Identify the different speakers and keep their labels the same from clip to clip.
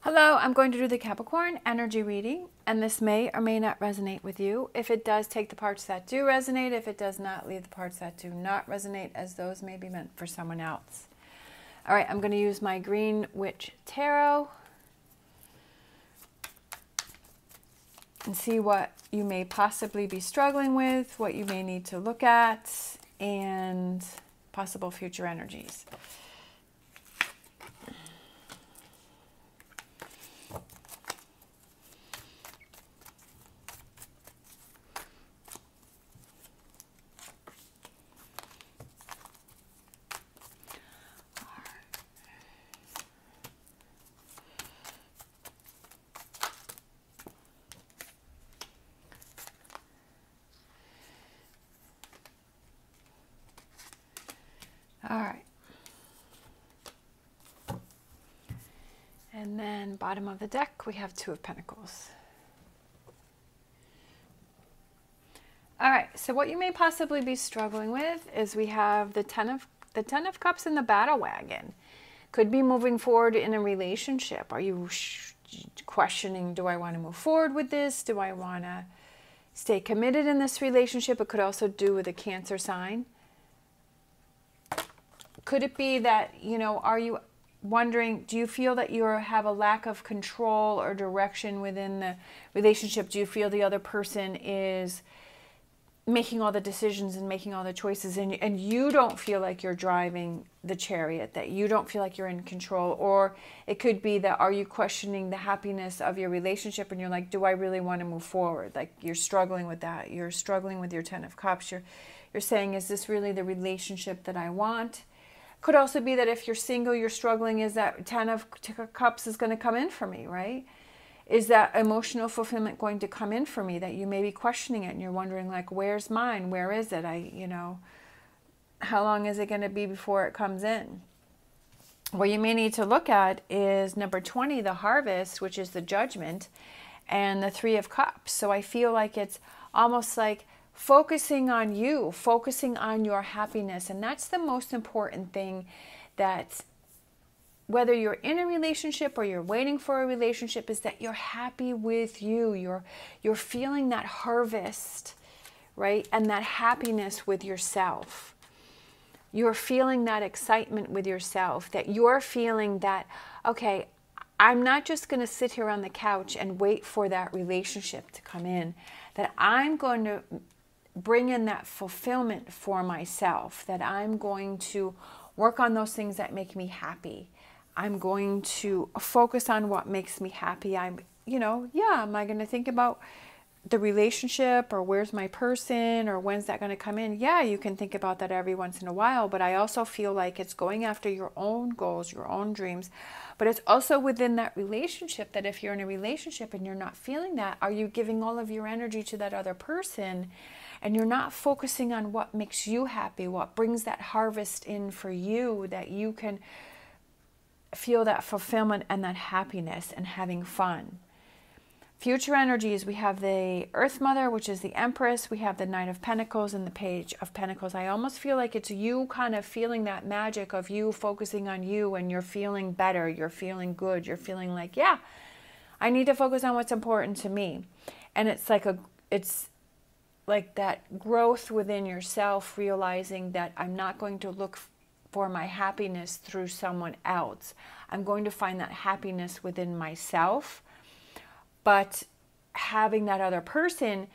Speaker 1: Hello, I'm going to do the Capricorn energy reading, and this may or may not resonate with you. If it does, take the parts that do resonate. If it does not, leave the parts that do not resonate, as those may be meant for someone else. All right, I'm going to use my Green Witch Tarot and see what you may possibly be struggling with, what you may need to look at, and possible future energies. All right. And then bottom of the deck, we have Two of Pentacles. All right, so what you may possibly be struggling with is we have the Ten of Cups in the battle wagon. Could be moving forward in a relationship. Are you questioning, do I want to move forward with this? Do I want to stay committed in this relationship? It could also do with a Cancer sign. Could it be that, are you wondering, do you feel that you have a lack of control or direction within the relationship? Do you feel the other person is making all the decisions and making all the choices, and you don't feel like you're driving the chariot, that you don't feel like you're in control? Or it could be that, are you questioning the happiness of your relationship and you're like, do I really want to move forward? Like, you're struggling with that. You're struggling with your Ten of Cups. You're saying, is this really the relationship that I want? Could also be that if you're single, you're struggling, is that Ten of Cups is going to come in for me, right? Is that emotional fulfillment going to come in for me, that you may be questioning it and you're wondering, like, where's mine? Where is it? How long is it going to be before it comes in? What you may need to look at is number 20, the Harvest, which is the Judgment, and the Three of Cups. So I feel like it's almost like focusing on you, focusing on your happiness. And that's the most important thing, that whether you're in a relationship or you're waiting for a relationship, is that you're happy with you. You're feeling that harvest, right? And that happiness with yourself. You're feeling that excitement with yourself, that you're feeling that, okay, I'm not just going to sit here on the couch and wait for that relationship to come in, that I'm going to bring in that fulfillment for myself, that I'm going to work on those things that make me happy. I'm going to focus on what makes me happy. Am I going to think about the relationship, or where's my person, or when's that going to come in? Yeah, you can think about that every once in a while, but I also feel like it's going after your own goals, your own dreams. But it's also within that relationship, that if you're in a relationship and you're not feeling that, are you giving all of your energy to that other person and you're not focusing on what makes you happy, what brings that harvest in for you, that you can feel that fulfillment and that happiness and having fun? Future energies, we have the Earth Mother, which is the Empress. We have the Knight of Pentacles and the Page of Pentacles. I almost feel like it's you kind of feeling that magic of you focusing on you, and you're feeling better. You're feeling good. You're feeling like, yeah, I need to focus on what's important to me. And it's like that growth within yourself, realizing that I'm not going to look for my happiness through someone else. I'm going to find that happiness within myself. But having that other person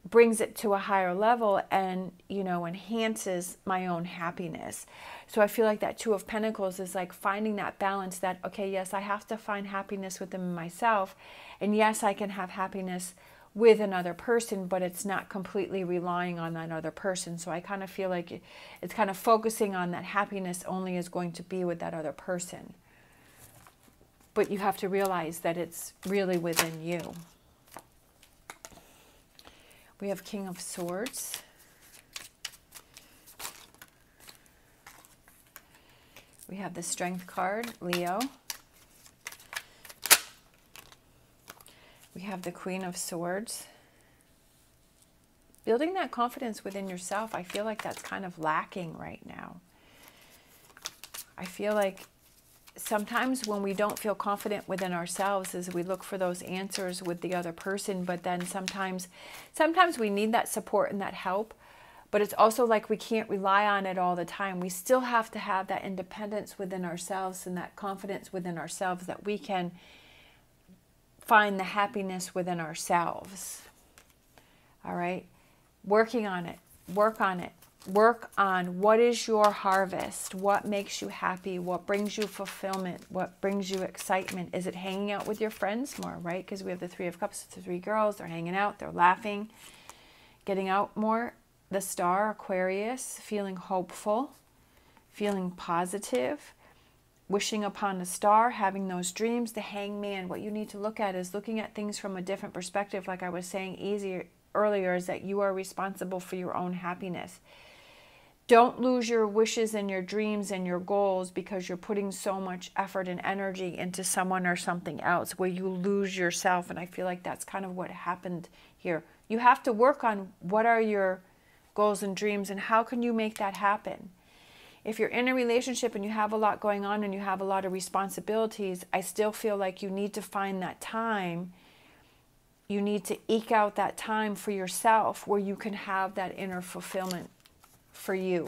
Speaker 1: brings it to a higher level and, enhances my own happiness. So I feel like that Two of Pentacles is like finding that balance, that, okay, yes, I have to find happiness within myself. And yes, I can have happiness with another person, but it's not completely relying on that other person. So I kind of feel like it's kind of focusing on that happiness only is going to be with that other person. But you have to realize that it's really within you. We have King of Swords. We have the Strength card, Leo. We have the Queen of Swords. Building that confidence within yourself, I feel like that's kind of lacking right now. I feel like sometimes when we don't feel confident within ourselves is we look for those answers with the other person, but then sometimes we need that support and that help, but it's also like we can't rely on it all the time. We still have to have that independence within ourselves and that confidence within ourselves that we can find the happiness within ourselves. All right? Working on it. Work on it. Work on what is your harvest, what makes you happy, what brings you fulfillment, what brings you excitement. Is it hanging out with your friends more, right? Because we have the Three of Cups, the three girls, they're hanging out, they're laughing, getting out more. The Star, Aquarius, feeling hopeful, feeling positive, wishing upon a star, having those dreams. The Hangman, what you need to look at is looking at things from a different perspective. Like I was saying earlier, is that you are responsible for your own happiness. Don't lose your wishes and your dreams and your goals because you're putting so much effort and energy into someone or something else where you lose yourself. And I feel like that's kind of what happened here. You have to work on what are your goals and dreams and how can you make that happen. If you're in a relationship and you have a lot going on and you have a lot of responsibilities, I still feel like you need to find that time. You need to eke out that time for yourself where you can have that inner fulfillment for you.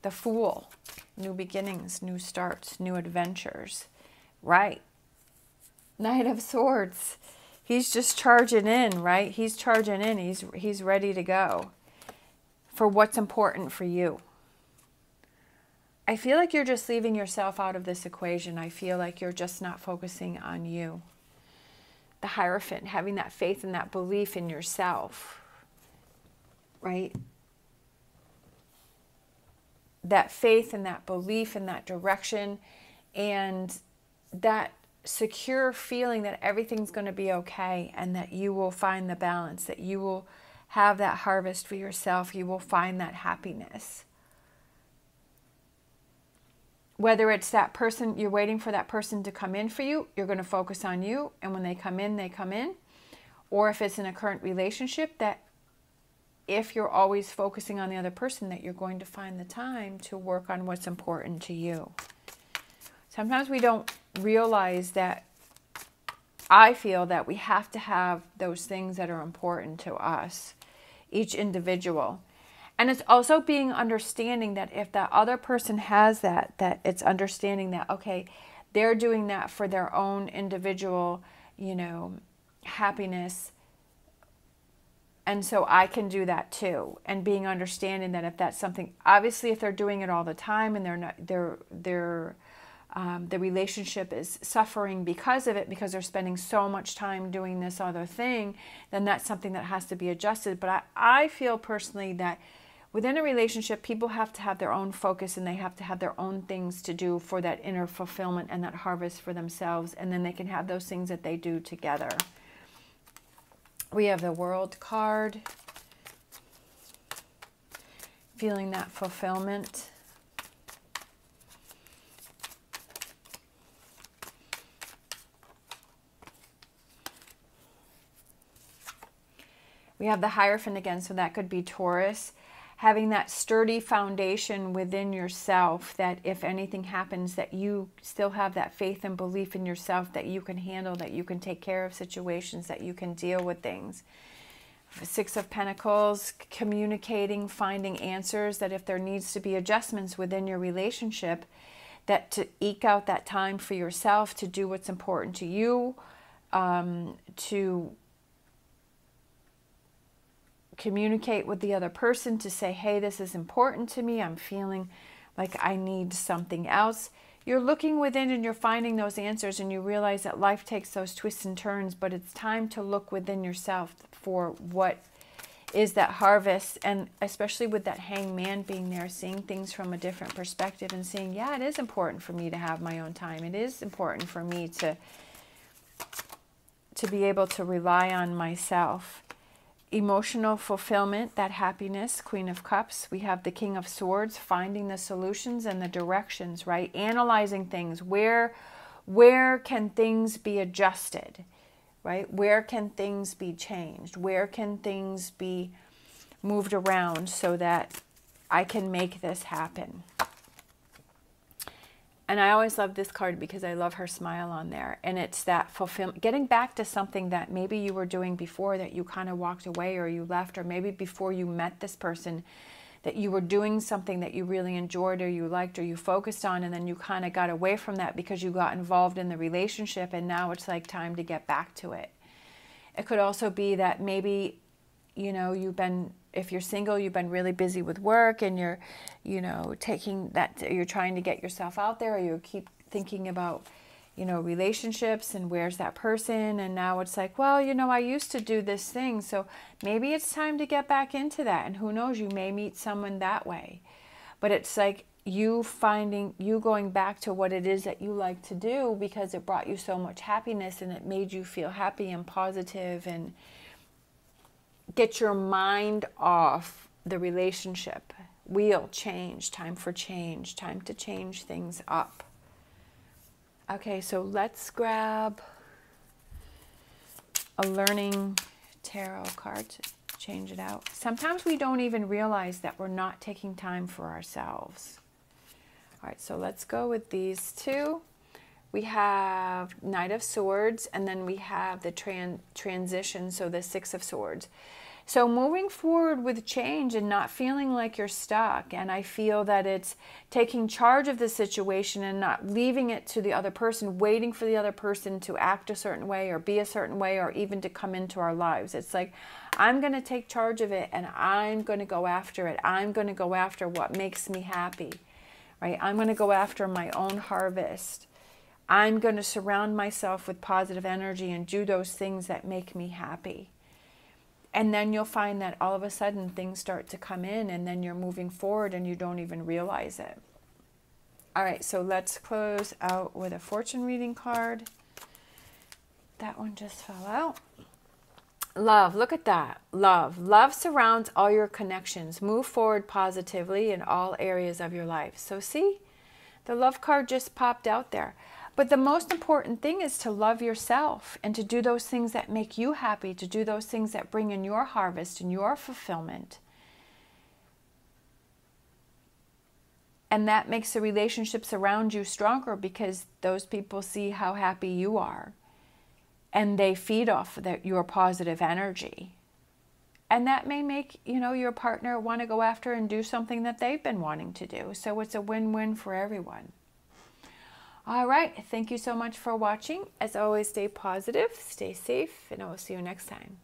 Speaker 1: The Fool, new beginnings, new starts, new adventures. Right. Knight of Swords. He's just charging in, right? He's charging in. He's ready to go for what's important for you. I feel like you're just leaving yourself out of this equation. I feel like you're just not focusing on you. The Hierophant, having that faith and that belief in yourself, right? That faith and that belief in that direction and that secure feeling that everything's going to be okay and that you will find the balance, that you will have that harvest for yourself, you will find that happiness. Whether it's that person, you're waiting for that person to come in for you, you're going to focus on you, and when they come in, they come in. Or if it's in a current relationship, that if you're always focusing on the other person, that you're going to find the time to work on what's important to you. Sometimes we don't realize that. I feel that we have to have those things that are important to us, each individual. And it's also being understanding that if that other person has that it's understanding that, okay, they're doing that for their own individual, happiness. And so I can do that too. And being understanding that if that's something, obviously if they're doing it all the time and the relationship is suffering because of it, because they're spending so much time doing this other thing, then that's something that has to be adjusted. But I feel personally that within a relationship, people have to have their own focus and they have to have their own things to do for that inner fulfillment and that harvest for themselves. And then they can have those things that they do together. We have the World card. Feeling that fulfillment. We have the Hierophant again, so that could be Taurus. Having that sturdy foundation within yourself that if anything happens, that you still have that faith and belief in yourself that you can handle, that you can take care of situations, that you can deal with things. Six of Pentacles, communicating, finding answers, that if there needs to be adjustments within your relationship, that to eke out that time for yourself to do what's important to you, to communicate with the other person to say, hey, this is important to me. I'm feeling like I need something else. You're looking within and you're finding those answers, and you realize that life takes those twists and turns, but it's time to look within yourself for what is that harvest. And especially with that Hangman being there, seeing things from a different perspective and seeing, yeah, it is important for me to have my own time. It is important for me to be able to rely on myself. Emotional fulfillment, that happiness, Queen of Cups. We have the King of Swords, finding the solutions and the directions, right? Analyzing things. Where can things be adjusted, right? Where can things be changed? Where can things be moved around so that I can make this happen. And I always love this card because I love her smile on there. And it's that fulfillment, getting back to something that maybe you were doing before that you kind of walked away or you left, or maybe before you met this person that you were doing something that you really enjoyed or you liked or you focused on, and then you kind of got away from that because you got involved in the relationship, and now it's like time to get back to it. It could also be that maybe, you know, if you're single, you've been really busy with work and you're, you know, you're trying to get yourself out there, or you keep thinking about, you know, relationships and where's that person, and now it's like, well, you know, I used to do this thing, so maybe it's time to get back into that, and who knows, you may meet someone that way. But it's like you going back to what it is that you like to do because it brought you so much happiness and it made you feel happy and positive, and get your mind off the relationship wheel. Time for change, time to change things up. Okay, so let's grab a learning tarot card to change it out. Sometimes we don't even realize that we're not taking time for ourselves. All right, so let's go with these two. We have Knight of Swords, and then we have the transition, so the Six of Swords. So moving forward with change and not feeling like you're stuck. And I feel that it's taking charge of the situation and not leaving it to the other person, waiting for the other person to act a certain way or be a certain way or even to come into our lives. It's like, I'm going to take charge of it and I'm going to go after it. I'm going to go after what makes me happy, right? I'm going to go after my own harvest. I'm going to surround myself with positive energy and do those things that make me happy. And then you'll find that all of a sudden things start to come in, and then you're moving forward and you don't even realize it. All right, so let's close out with a fortune reading card. That one just fell out. Love, look at that. Love. Love surrounds all your connections. Move forward positively in all areas of your life. So see, the love card just popped out there. But the most important thing is to love yourself and to do those things that make you happy, to do those things that bring in your harvest and your fulfillment. And that makes the relationships around you stronger because those people see how happy you are. And they feed off your positive energy. And that may make, you know, your partner want to go after and do something that they've been wanting to do. So it's a win-win for everyone. All right, thank you so much for watching. As always, stay positive, stay safe, and I will see you next time.